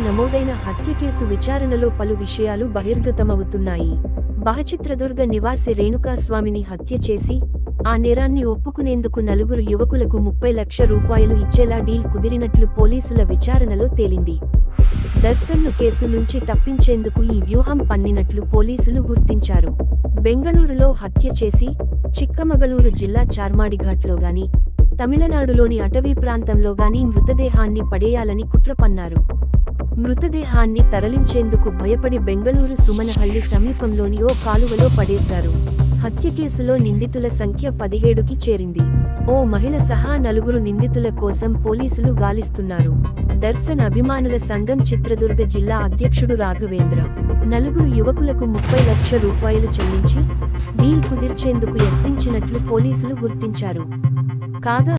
నమోదైన హత్య కేసు విచారణలో పలు విషయాలు బహిర్గతమవుతున్నాయి. బహచిత్రదుర్గ నివాసి రేణుకాస్వామిని హత్య చేసి ఆ నేరాన్ని ఒప్పుకునేందుకు నలుగురు యువకులకు 30 లక్షల రూపాయలు ఇచ్చేలా డీల్ కుదిరినట్లు పోలీసుల విచారణలో తేలింది. దర్శన్ను కేసు నుంచి తప్పించేందుకు ఈ వ్యూహం పన్నినట్లు పోలీసులు గుర్తించారు. బెంగళూరులో హత్య చేసి చిక్కమగళూరు జిల్లా చార్మాడిఘాట్లో గాని, తమిళనాడులోని అటవీ ప్రాంతంలో గాని మృతదేహాన్ని పడేయాలని కుట్ర పన్నారు. మృతదేహాన్ని తరలించేందుకు భయపడి బెంగళూరు సుమనహళ్లి సమీపంలోని ఓ కాలువలో పడేశారు. హత్య కేసులో నిందితుల సంఖ్య 17కి చేరింది. ఓ మహిళ సహా 4 నిందితుల కోసం పోలీసులు గాలిస్తున్నారు. దర్శన్ అభిమానుల సంఘం చిత్రదుర్గ జిల్లా అధ్యక్షుడు రాఘవేంద్ర 4 యువకులకు 30 లక్షల రూపాయలు చెల్లించి డీల్ కుదిర్చేందుకు యత్నించినట్లు పోలీసులు గుర్తించారు. కాగా